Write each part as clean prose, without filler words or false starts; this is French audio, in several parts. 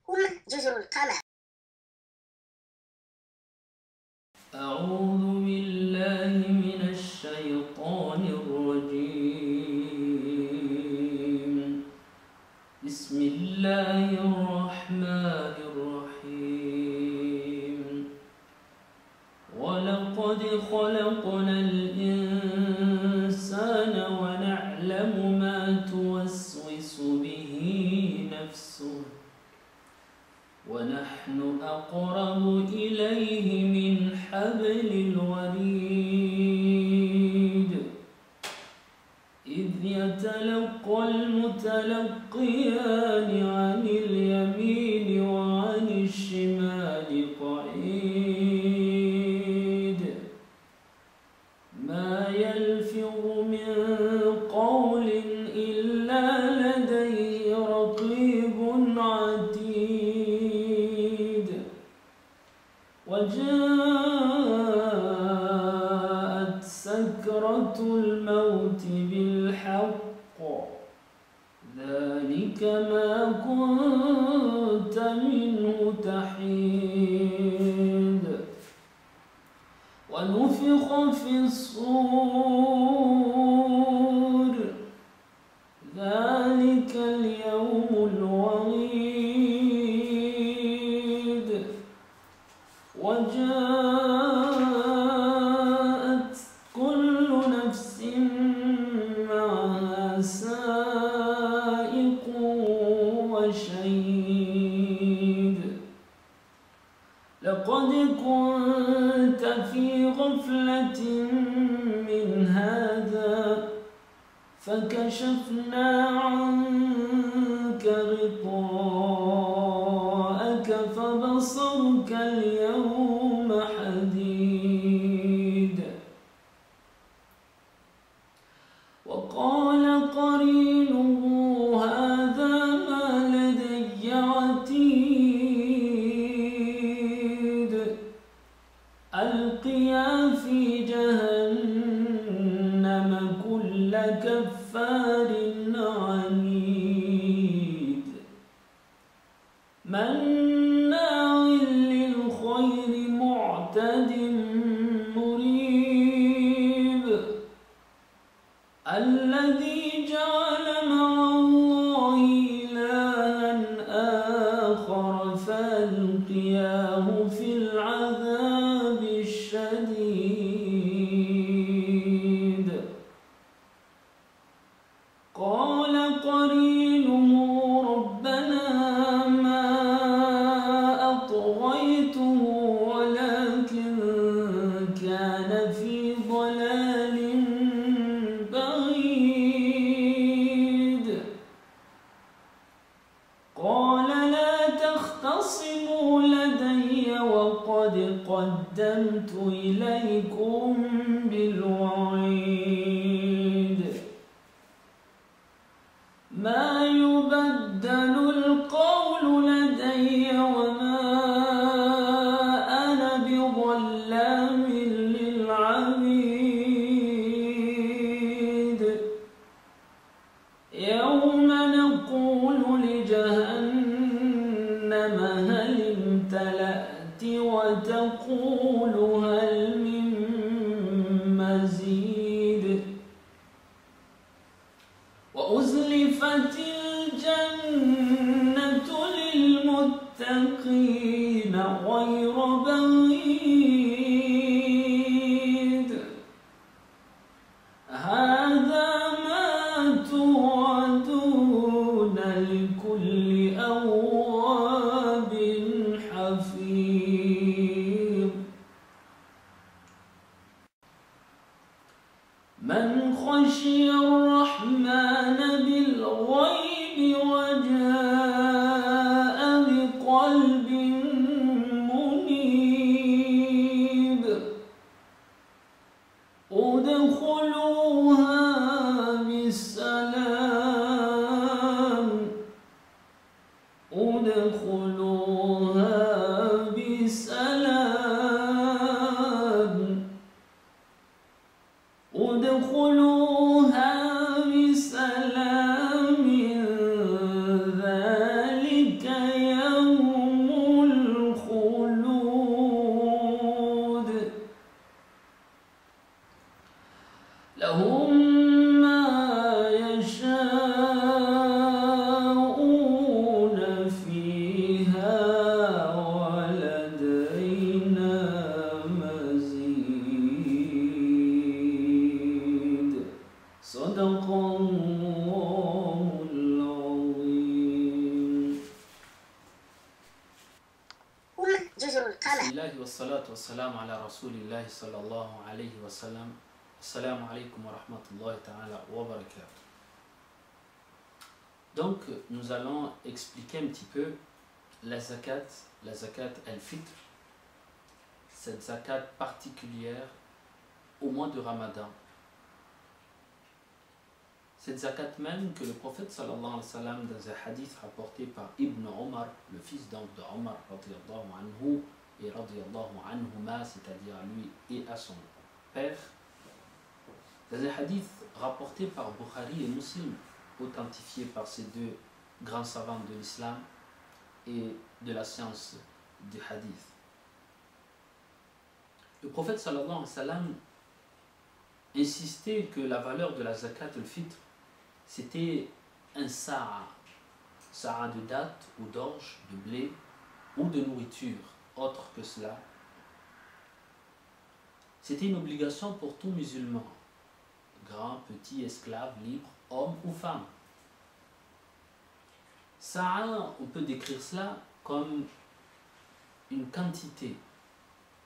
جزر القمر. أعوذ بالله من الشيطان الرجيم. بسم الله الرحمن الرحيم. ولقد خلقنا الإنسان ونعلم ما توسوس به نفسه ونحن أقرب إليه من حبل الوريد إذ يتلقى المتلقيان عن اليمين وعن الشمال قعيد ما يلفظ من قول إلا لديه رقيب عتيد وجاءت سكرة الموت بالحق ذلك ما كنت منه تحيد ونفخ في الصور ذلك اليوم الوعيد وجاءت كل نفس معها سائق وشهيد لقد كنت في غفلة من هذا فكشفنا عنك غطاءك فبصرك اليوم حديد وقال قرينه هذا ما لدي عتيد ألقيا في جهنم كل كفار عنيد مناع للخير معتد مريب الذي جعل مع الله إلها آخر فألقياه في العذاب الشديد قال قرينه ربنا ما أطغيته ولكن كان في ضلال بعيد قال لا تختصموا لدي وقد قدمت إليكم بالوعيد ما يبدل القول لدي وما أنا بظلام للعبيد يوم نقول لجهنم هل امتلأت وتقول هل من مزيد وأزلفت الجنة للمتقين غير بعيد هذا ما توعدون لكل أواب حفيظ من خشي الرحمن بالغيب وجاء بقلب منيب ادخلوها بسلام ادخلوها بسلام ادخلوها بسلام ذلك يوم Bismillahi wa salatu wa salam ala rasulillahi sallallahu alayhi wa sallam. Assalamu alaikum wa rahmatullahi ta'ala wa barakatuh. Donc, nous allons expliquer un petit peu la zakat al-fitr, cette zakat particulière au mois de Ramadan. Cette zakat même que le prophète sallallahu alayhi wa sallam, dans un hadith rapporté par Ibn Omar, le fils donc de Omar radiyallahu anhu et radiyallahu anhuma, c'est-à-dire à lui et à son père, dans un hadith rapporté par Bukhari et Muslim, authentifié par ces deux grands savants de l'islam et de la science du hadith. Le prophète sallallahu alayhi wa sallam insistait que la valeur de la zakat al-fitr, c'était un sa'a de date ou d'orge, de blé ou de nourriture autre que cela. C'était une obligation pour tout musulman, grand, petit, esclave, libre, homme ou femme. Sa'a, on peut décrire cela comme une quantité.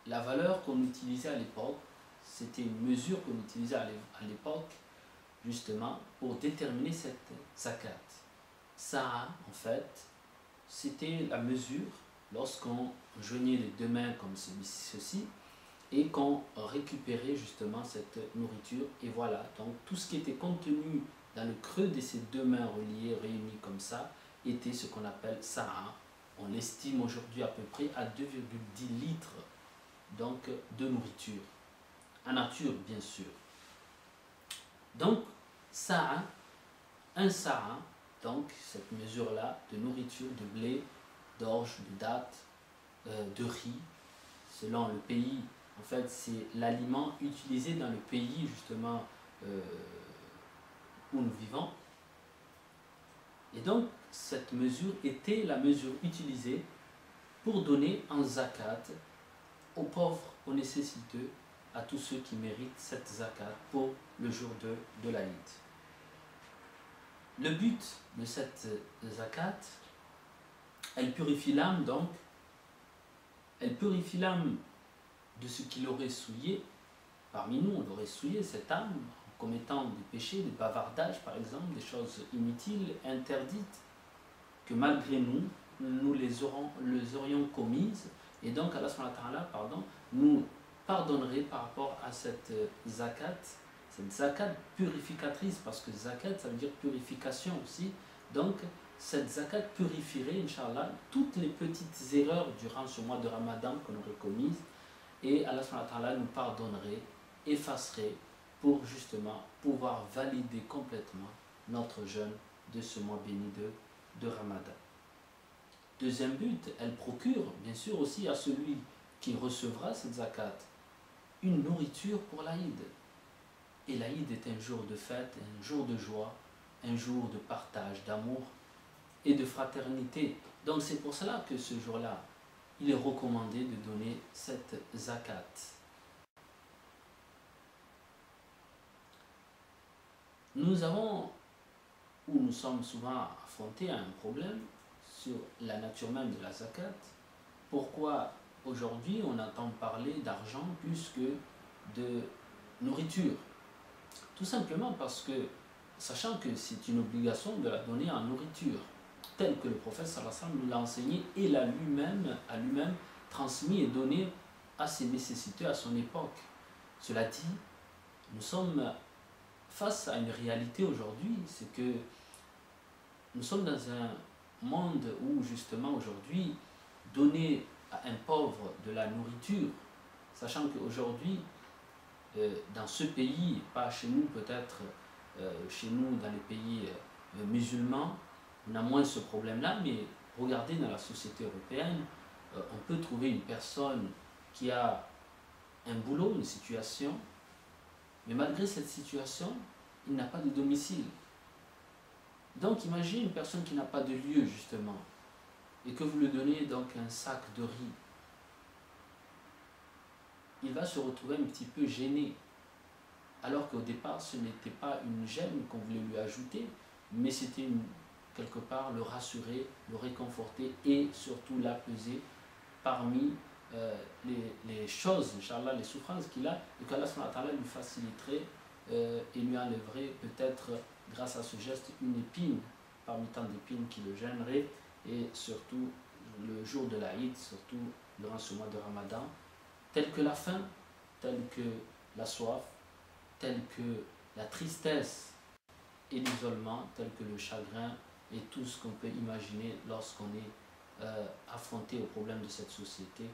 La valeur qu'on utilisait à l'époque, c'était une mesure qu'on utilisait à l'époque justement pour déterminer cette zakat. Sa'a, en fait, c'était la mesure lorsqu'on joignait les deux mains comme ceci et qu'on récupérait justement cette nourriture. Et voilà, donc tout ce qui était contenu dans le creux de ces deux mains reliées, réunies comme ça, était ce qu'on appelle sa'a. On l'estime aujourd'hui à peu près à 2,10 litres donc, de nourriture, en nature bien sûr. Donc, sa'a, un sa'a, donc cette mesure-là de nourriture, de blé, d'orge, de dattes, de riz, selon le pays. En fait, c'est l'aliment utilisé dans le pays justement où nous vivons. Et donc, cette mesure était la mesure utilisée pour donner en zakat aux pauvres, aux nécessiteux, à tous ceux qui méritent cette zakat pour le jour de l'Aïd. Le but de cette zakat, elle purifie l'âme donc, elle purifie l'âme de ce qui l'aurait souillé. Parmi nous, on aurait souillé cette âme en commettant des péchés, des bavardages par exemple, des choses inutiles, interdites, que malgré nous, nous les aurions commises, et donc Allah subhanahu wa ta'ala, pardon, nous pardonnerait par rapport à cette zakat purificatrice, parce que zakat ça veut dire purification aussi. Donc cette zakat purifierait, Inch'Allah, toutes les petites erreurs durant ce mois de Ramadan qu'on aurait commises, et Allah subhanahu wa ta'ala nous pardonnerait, effacerait, pour justement pouvoir valider complètement notre jeûne de ce mois béni de Ramadan. Deuxième but, elle procure bien sûr aussi à celui qui recevra cette zakat une nourriture pour l'Aïd. Et l'Aïd est un jour de fête, un jour de joie, un jour de partage, d'amour et de fraternité. Donc c'est pour cela que ce jour-là, il est recommandé de donner cette zakat. Nous sommes souvent affrontés à un problème sur la nature même de la zakat. Pourquoi aujourd'hui on entend parler d'argent plus que de nourriture? Tout simplement parce que, sachant que c'est une obligation de la donner en nourriture, tel que le prophète sallallahu alayhi wa sallam nous l'a enseigné et l'a lui-même transmis et donné à ses nécessiteux à son époque. Cela dit, nous sommes face à une réalité aujourd'hui, c'est que nous sommes dans un monde où justement aujourd'hui, donner à un pauvre de la nourriture, sachant qu'aujourd'hui, dans ce pays, pas chez nous peut-être, chez nous dans les pays musulmans, on a moins ce problème-là, mais regardez dans la société européenne, on peut trouver une personne qui a un boulot, une situation, mais malgré cette situation, il n'a pas de domicile. Donc imagine une personne qui n'a pas de lieu justement, et que vous lui donnez donc un sac de riz. Il va se retrouver un petit peu gêné, alors qu'au départ ce n'était pas une gêne qu'on voulait lui ajouter, mais c'était quelque part le rassurer, le réconforter et surtout l'apaiser parmi les choses, Inch'Allah, les souffrances qu'il a, et qu'Allah lui faciliterait et lui enlèverait peut-être, grâce à ce geste, une épine parmi tant d'épines qui le gêneraient, et surtout le jour de l'Aïd, surtout durant ce mois de Ramadan, tel que la faim, tel que la soif, tel que la tristesse et l'isolement, tel que le chagrin et tout ce qu'on peut imaginer lorsqu'on est affronté aux problèmes de cette société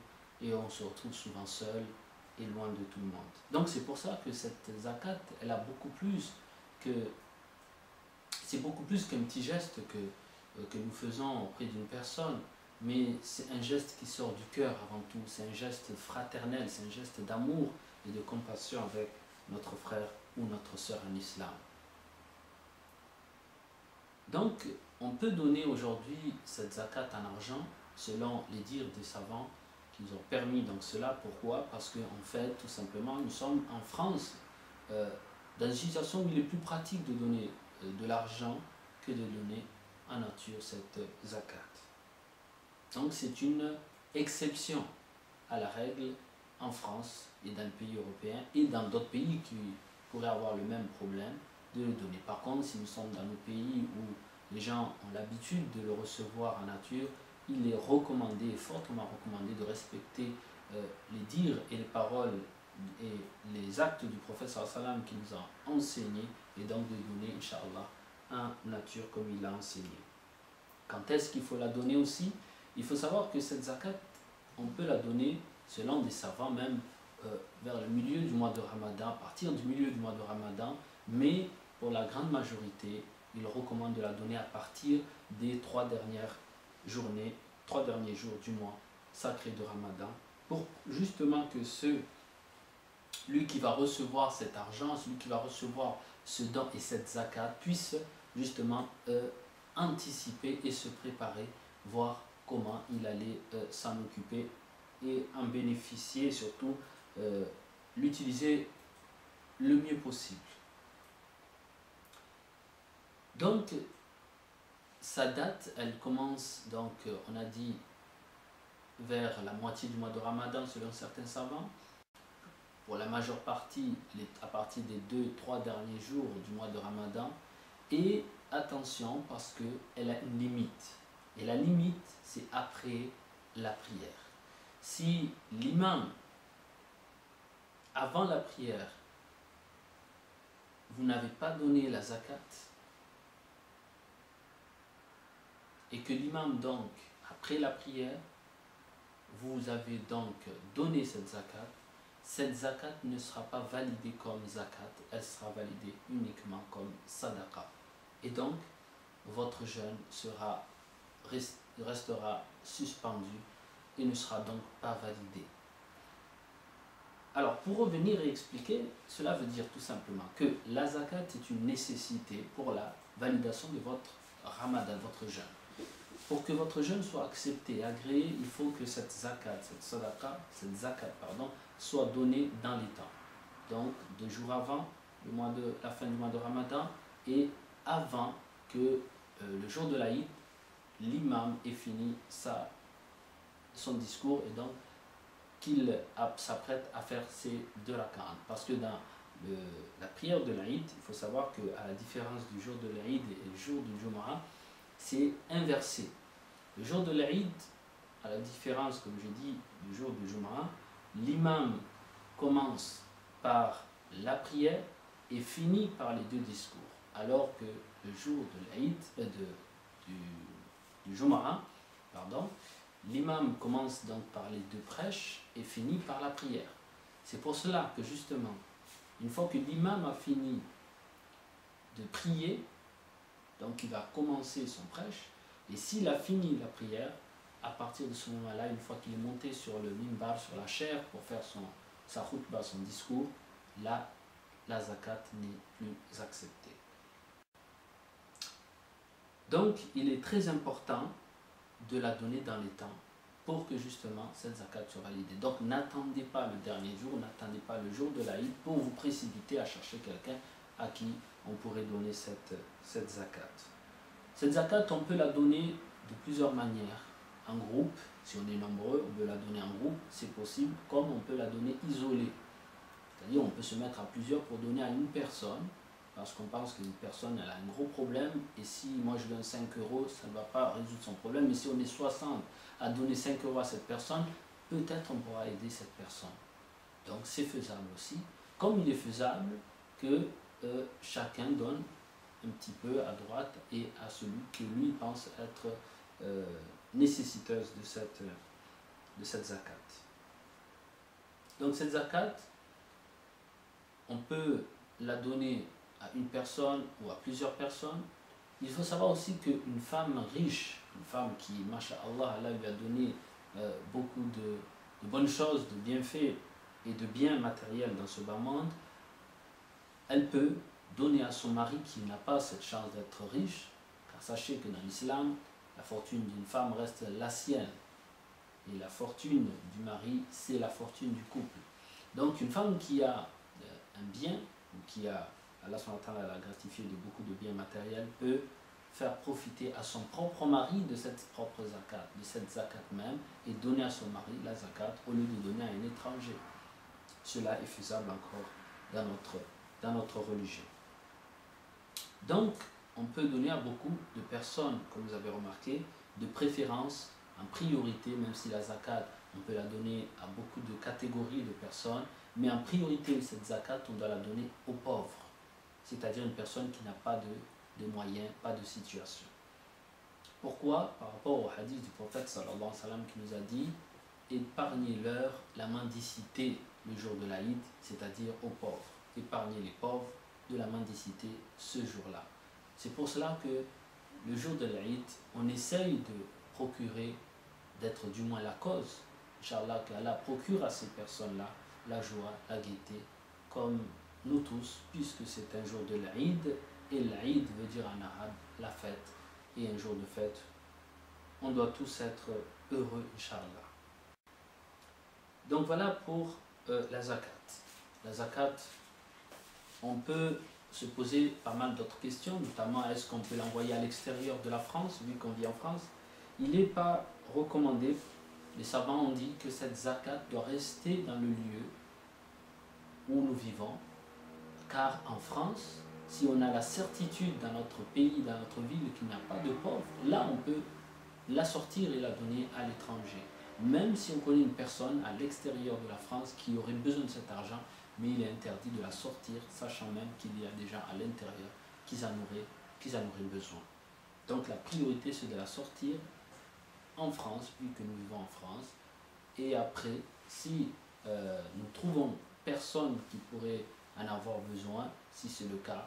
et on se retrouve souvent seul et loin de tout le monde. Donc c'est pour ça que cette zakat, elle a beaucoup plus que... C'est beaucoup plus qu'un petit geste que nous faisons auprès d'une personne, mais c'est un geste qui sort du cœur avant tout, c'est un geste fraternel, c'est un geste d'amour et de compassion avec notre frère ou notre sœur en islam. Donc, on peut donner aujourd'hui cette zakat en argent, selon les dires des savants qui nous ont permis donc cela. Pourquoi? Parce qu'en fait, tout simplement, nous sommes en France, dans une situation où il est plus pratique de donner de l'argent que de donner en nature cette zakat. Donc, c'est une exception à la règle en France et dans le pays européen et dans d'autres pays qui pourraient avoir le même problème de le donner. Par contre, si nous sommes dans nos pays où les gens ont l'habitude de le recevoir en nature, il est recommandé, fortement recommandé, de respecter les dires et les paroles et les actes du prophète sallam qui nous a enseigné, et donc de donner, Inch'Allah, en nature comme il l'a enseigné. Quand est-ce qu'il faut la donner aussi? Il faut savoir que cette zakat, on peut la donner, selon des savants, même vers le milieu du mois de Ramadan, à partir du milieu du mois de Ramadan, mais pour la grande majorité, il recommande de la donner à partir des 3 dernières journées, 3 derniers jours du mois sacré de Ramadan, pour justement que lui qui va recevoir cet argent, celui qui va recevoir ce don et cette zakat, puisse justement anticiper et se préparer, voir comment il allait s'en occuper et en bénéficier, surtout l'utiliser le mieux possible. Donc, sa date, elle commence, donc, on a dit, vers la moitié du mois de Ramadan, selon certains savants. Pour la majeure partie, à partir des 2-3 derniers jours du mois de Ramadan. Et attention, parce qu'elle a une limite. Et la limite, c'est après la prière. Si l'imam, avant la prière, vous n'avez pas donné la zakat, et que l'imam, donc, après la prière, vous avez donc donné cette zakat ne sera pas validée comme zakat, elle sera validée uniquement comme sadaqa. Et donc, votre jeûne restera suspendu et ne sera donc pas validé. Alors, pour revenir et expliquer, cela veut dire tout simplement que la zakat est une nécessité pour la validation de votre ramadan, votre jeûne. Pour que votre jeûne soit accepté et agréé, il faut que cette zakat, soit donnée dans les temps. Donc, 2 jours avant la fin du mois de Ramadan et avant que le jour de l'Aïd, l'imam ait fini son discours et donc qu'il s'apprête à faire ses 2 rak'at. Parce que dans la prière de l'Aïd, il faut savoir qu'à la différence du jour de l'Aïd et du jour du Jumu'ah, c'est inversé. Le jour de l'Aïd, à la différence, comme je dis, du jour du Jumu'ah, l'imam commence par la prière et finit par les 2 discours. Alors que le jour de l'Aïd, du Jumu'ah, l'imam commence donc par les 2 prêches et finit par la prière. C'est pour cela que justement, une fois que l'imam a fini de prier, donc il va commencer son prêche, et s'il a fini la prière, à partir de ce moment-là, une fois qu'il est monté sur le mimbar, sur la chaire, pour faire sa khutbah, son discours, là, la zakat n'est plus acceptée. Donc, il est très important de la donner dans les temps pour que justement cette zakat soit validée. Donc, n'attendez pas le dernier jour, n'attendez pas le jour de l'Aïd pour vous précipiter à chercher quelqu'un à qui on pourrait donner cette zakat. Cette zakat, on peut la donner de plusieurs manières. en groupe, si on est nombreux, on veut la donner en groupe, c'est possible, comme on peut la donner isolée. C'est-à-dire on peut se mettre à plusieurs pour donner à une personne, parce qu'on pense qu'une personne elle a un gros problème, et si moi je donne 5 euros, ça ne va pas résoudre son problème, mais si on est 60 à donner 5 euros à cette personne, peut-être on pourra aider cette personne. Donc c'est faisable aussi, comme il est faisable que chacun donne un petit peu à droite et à celui que lui pense être nécessiteuse de cette zakat. Donc cette zakat, on peut la donner à une personne ou à plusieurs personnes. Il faut savoir aussi qu'une femme riche, une femme qui, masha'Allah, Allah lui a donné beaucoup de bonnes choses, de bienfaits et de biens matériels dans ce bas monde, elle peut donner à son mari qui n'a pas cette chance d'être riche, car sachez que dans l'islam, la fortune d'une femme reste la sienne, et la fortune du mari, c'est la fortune du couple. Donc une femme qui a un bien, ou qui a, Allah l'a gratifié de beaucoup de biens matériels, peut faire profiter à son propre mari de cette propre zakat, de cette zakat même, et donner à son mari la zakat au lieu de donner à un étranger. Cela est faisable encore dans notre religion. Donc, on peut donner à beaucoup de personnes, comme vous avez remarqué, de préférence, en priorité, même si la zakat, on peut la donner à beaucoup de catégories de personnes, mais en priorité, cette zakat, on doit la donner aux pauvres, c'est-à-dire une personne qui n'a pas de moyens, pas de situation. Pourquoi? Par rapport au hadith du prophète sallallahu alayhi wa sallam qui nous a dit « Épargnez-leur la mendicité le jour de l'Aïd, c'est-à-dire aux pauvres. Épargnez les pauvres de la mendicité ce jour-là. » C'est pour cela que le jour de l'Aïd, on essaye de procurer, d'être du moins la cause, Inch'Allah, qu'Allah procure à ces personnes-là la joie, la gaieté, comme nous tous, puisque c'est un jour de l'Aïd, et l'Aïd veut dire en arabe la fête, et un jour de fête, on doit tous être heureux, Inch'Allah. Donc voilà pour la zakat. La zakat, on peut se poser pas mal d'autres questions, notamment est-ce qu'on peut l'envoyer à l'extérieur de la France, vu qu'on vit en France. Il n'est pas recommandé, les savants ont dit que cette zakat doit rester dans le lieu où nous vivons, car en France, si on a la certitude dans notre pays, dans notre ville, qu'il n'y a pas de pauvres, là on peut la sortir et la donner à l'étranger. Même si on connaît une personne à l'extérieur de la France qui aurait besoin de cet argent, mais il est interdit de la sortir, sachant même qu'il y a des gens à l'intérieur qui en auraient besoin. Donc la priorité, c'est de la sortir en France, vu que nous vivons en France. Et après, si nous trouvons personne qui pourrait en avoir besoin, si c'est le cas,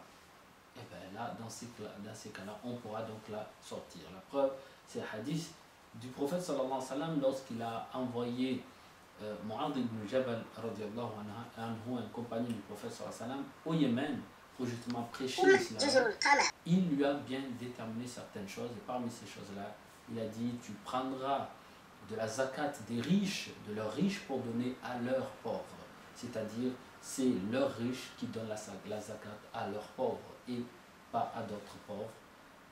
et bien là, dans ces cas-là, on pourra donc la sortir. La preuve, c'est le hadith du prophète sallallahu alayhi wa sallam lorsqu'il a envoyé Mu'adh ibn Jabal, un compagnon du prophète sallallahu alayhi wa sallam, au Yémen, pour justement prêcher l'islam. Il lui a bien déterminé certaines choses, et parmi ces choses-là, il a dit, tu prendras de la zakat des riches, de leurs riches, pour donner à leurs pauvres. C'est-à-dire, c'est leurs riches qui donnent la zakat à leurs pauvres et pas à d'autres pauvres.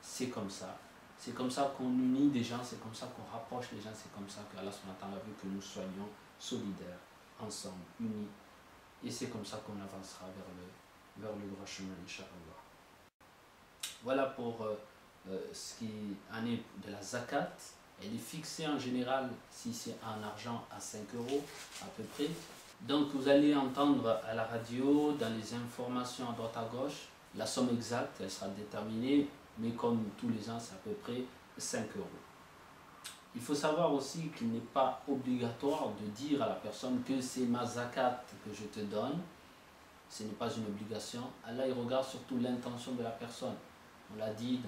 C'est comme ça. C'est comme ça qu'on unit des gens, c'est comme ça qu'on rapproche les gens, c'est comme ça qu'Allah veut que nous soyons solidaires, ensemble, unis. Et c'est comme ça qu'on avancera vers le droit chemin, Inch'Allah. Voilà pour ce qui en est de la zakat. Elle est fixée en général, si c'est en argent, à 5 euros à peu près. Donc vous allez entendre à la radio, dans les informations à droite à gauche, la somme exacte, elle sera déterminée, mais comme tous les ans, c'est à peu près 5 euros. Il faut savoir aussi qu'il n'est pas obligatoire de dire à la personne que c'est ma zakat que je te donne. Ce n'est pas une obligation. Allah, il regarde surtout l'intention de la personne. On l'a dit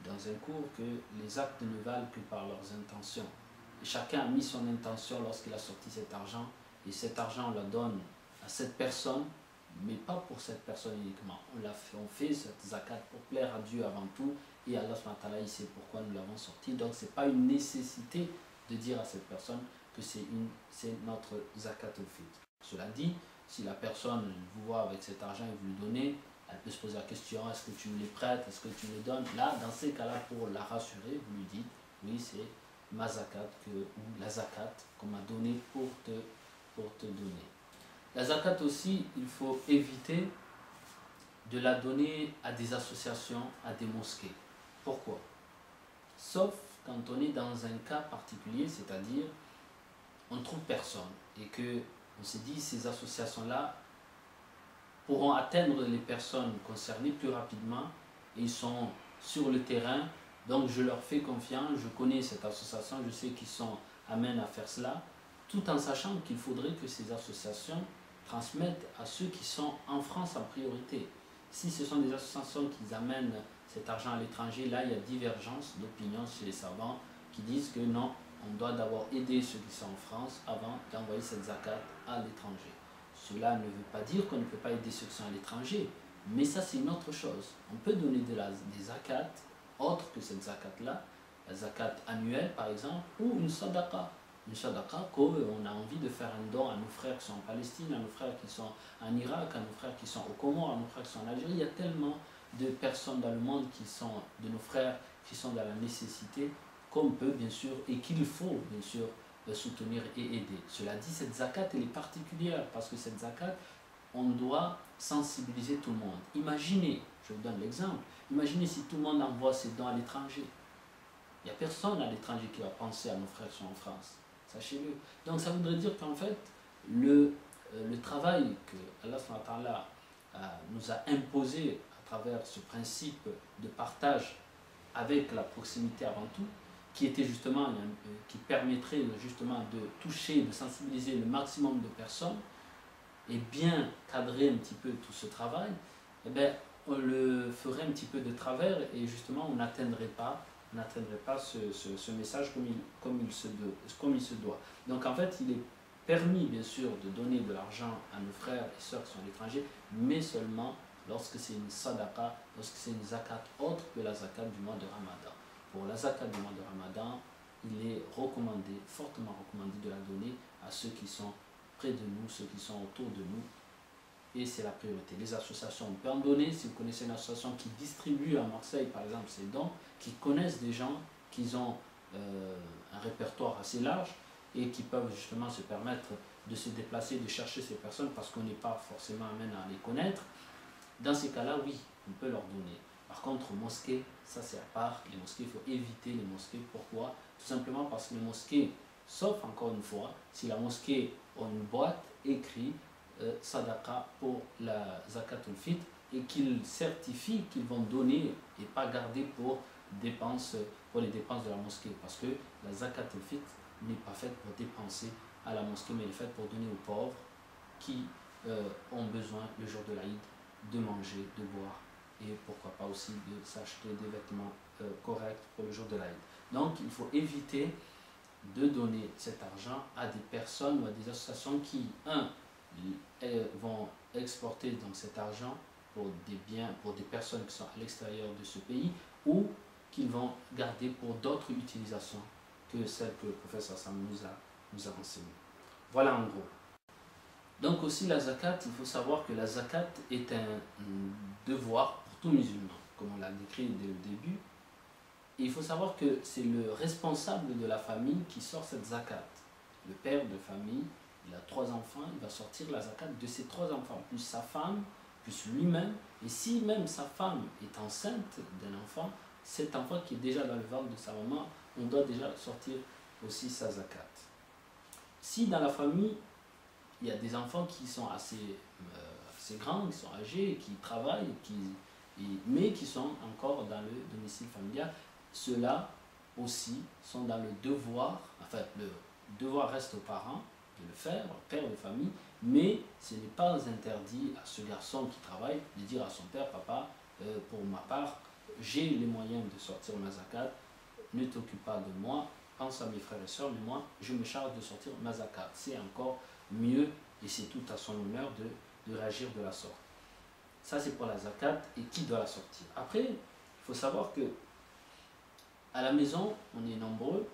dans un cours que les actes ne valent que par leurs intentions. Et chacun a mis son intention lorsqu'il a sorti cet argent. Et cet argent, on la donne à cette personne, mais pas pour cette personne uniquement. On fait cette zakat pour plaire à Dieu avant tout. Et Allah il sait pourquoi nous l'avons sorti. Donc ce n'est pas une nécessité de dire à cette personne que c'est notre zakat al-fitr. Cela dit, si la personne vous voit avec cet argent et vous le donnez, elle peut se poser la question, est-ce que tu me les prêtes, est-ce que tu me les donnes? Là, dans ces cas-là, pour la rassurer, vous lui dites, oui, c'est ma zakat ou la zakat qu'on m'a donné pour te donner. La zakat aussi, il faut éviter de la donner à des associations, à des mosquées. Pourquoi? Sauf quand on est dans un cas particulier, c'est-à-dire on ne trouve personne et que on se dit ces associations-là pourront atteindre les personnes concernées plus rapidement et ils sont sur le terrain, donc je leur fais confiance, je connais cette association, je sais qu'ils sont amènes à faire cela, tout en sachant qu'il faudrait que ces associations transmettent à ceux qui sont en France en priorité. Si ce sont des associations qui amènent cet argent à l'étranger, là il y a divergence d'opinion chez les savants qui disent que non, on doit d'abord aider ceux qui sont en France avant d'envoyer cette zakat à l'étranger. Cela ne veut pas dire qu'on ne peut pas aider ceux qui sont à l'étranger, mais ça c'est une autre chose. On peut donner des zakats autres que cette zakat-là, la zakat annuelle par exemple, ou une sadaqa. Une sadaqa qu'on a envie de faire un don à nos frères qui sont en Palestine, à nos frères qui sont en Irak, à nos frères qui sont au Comores, à nos frères qui sont en Algérie. Il y a tellement de personnes dans le monde qui sont, de nos frères qui sont dans la nécessité, qu'on peut bien sûr, et qu'il faut bien sûr soutenir et aider. Cela dit, cette zakat elle est particulière parce que cette zakat, on doit sensibiliser tout le monde. Imaginez, je vous donne l'exemple, imaginez si tout le monde envoie ses dons à l'étranger. Il n'y a personne à l'étranger qui va penser à nos frères qui sont en France. Sachez-le. Donc ça voudrait dire qu'en fait, le travail que Allah nous a imposé à travers ce principe de partage avec la proximité avant tout, qui était justement, qui permettrait justement de toucher, de sensibiliser le maximum de personnes et bien cadrer un petit peu tout ce travail, eh bien, on le ferait un petit peu de travers et justement on n'atteindrait pas ce message comme il se doit. Donc en fait, il est permis bien sûr de donner de l'argent à nos frères et sœurs qui sont à l'étranger, mais seulement lorsque c'est une sadaqa, lorsque c'est une zakat autre que la zakat du mois de Ramadan. Pour la zakat du mois de Ramadan, il est recommandé, fortement recommandé de la donner à ceux qui sont près de nous, ceux qui sont autour de nous, et c'est la priorité. Les associations, on peut en donner, si vous connaissez une association qui distribue à Marseille par exemple ces dons, qui connaissent des gens qui ont un répertoire assez large et qui peuvent justement se permettre de se déplacer, de chercher ces personnes parce qu'on n'est pas forcément amène à les connaître. Dans ces cas-là, oui, on peut leur donner. Par contre, mosquées, ça c'est à part. Les mosquées, il faut éviter les mosquées. Pourquoi? Tout simplement parce que les mosquées, sauf encore une fois, si la mosquée a une boîte écrite sadaqa pour la zakatul fitr et qu'ils certifient qu'ils vont donner et pas garder pour les dépenses de la mosquée. Parce que la zakatul fitr n'est pas faite pour dépenser à la mosquée, mais elle est faite pour donner aux pauvres qui ont besoin le jour de l'Aïd de manger, de boire et pourquoi pas aussi de s'acheter des vêtements corrects pour le jour de l'Aïd. Donc il faut éviter de donner cet argent à des personnes ou à des associations qui, vont exporter donc cet argent pour des biens, pour des personnes qui sont à l'extérieur de ce pays ou qu'ils vont garder pour d'autres utilisations que celles que le professeur Sam nous a renseignées. Voilà en gros. Donc aussi la zakat, il faut savoir que la zakat est un devoir pour tout musulman, comme on l'a décrit dès le début. Et il faut savoir que c'est le responsable de la famille qui sort cette zakat. Le père de famille, il a 3 enfants, il va sortir la zakat de ses 3 enfants, plus sa femme, plus lui-même. Et si même sa femme est enceinte d'un enfant, cet enfant qui est déjà dans le ventre de sa maman, on doit déjà sortir aussi sa zakat. Si dans la famille, il y a des enfants qui sont assez grands, qui sont âgés, qui travaillent, mais qui sont encore dans le domicile familial, ceux-là aussi sont dans le devoir, enfin le devoir reste aux parents de le faire, au père de famille, mais ce n'est pas interdit à ce garçon qui travaille de dire à son père, papa, pour ma part, j'ai les moyens de sortir ma zakat, ne t'occupe pas de moi, pense à mes frères et sœurs, mais moi, je me charge de sortir ma zakat. C'est encore mieux et c'est tout à son honneur de réagir de la sorte. Ça, c'est pour la zakat et qui doit la sortir. Après, il faut savoir que à la maison, on est nombreux.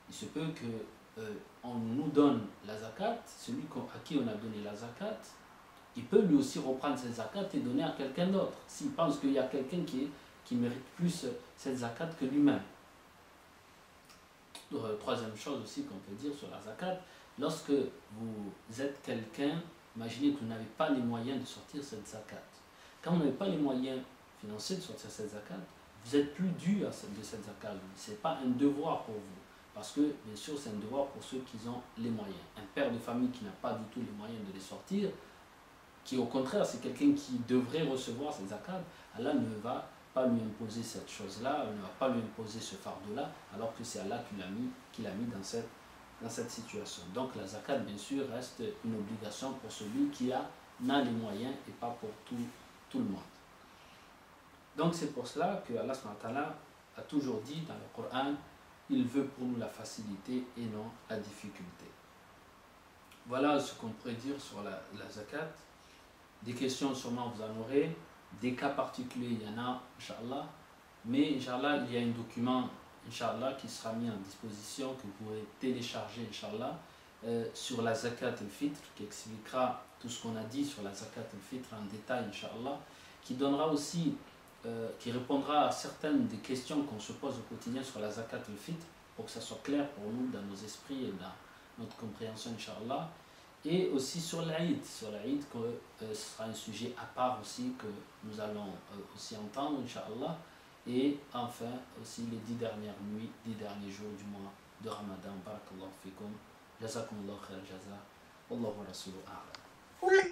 Il se peut que on nous donne la zakat, celui à qui on a donné la zakat, il peut lui aussi reprendre cette zakat et donner à quelqu'un d'autre, s'il pense qu'il y a quelqu'un qui mérite plus cette zakat que lui-même. troisième chose aussi qu'on peut dire sur la zakat, lorsque vous êtes quelqu'un, imaginez que vous n'avez pas les moyens de sortir cette zakat. Quand vous n'avez pas les moyens financiers de sortir cette zakat, vous êtes plus dû de cette zakat. Ce n'est pas un devoir pour vous. Parce que, bien sûr, c'est un devoir pour ceux qui ont les moyens. Un père de famille qui n'a pas du tout les moyens de les sortir, qui au contraire, c'est quelqu'un qui devrait recevoir cette zakat, Allah ne va pas lui imposer cette chose-là, ne va pas lui imposer ce fardeau-là, alors que c'est Allah qui l'a mis dans cette situation. Donc la zakat, bien sûr, reste une obligation pour celui qui a les moyens et pas pour tout le monde. Donc c'est pour cela que Allah a toujours dit dans le Coran, il veut pour nous la facilité et non la difficulté. Voilà ce qu'on pourrait dire sur la zakat. Des questions sûrement vous en aurez, des cas particuliers il y en a, Inch'Allah. Mais Inch'Allah, il y a un document Inch'Allah qui sera mis en disposition, que vous pourrez télécharger Inch'Allah, sur la zakat al-fitr, qui expliquera tout ce qu'on a dit sur la zakat al-fitr en détail Inch'Allah, qui donnera aussi, qui répondra à certaines des questions qu'on se pose au quotidien sur la zakat al-fitr, pour que ça soit clair pour nous dans nos esprits et dans notre compréhension Inch'Allah. Et aussi sur l'Aïd, que ce sera un sujet à part aussi que nous allons aussi entendre, Inch'Allah. Et enfin aussi les 10 dernières nuits, 10 derniers jours du mois de Ramadan. Barakallahu fikum. Jazakumullahu khair jaza. Wallahu wa rasuluhu a'lam.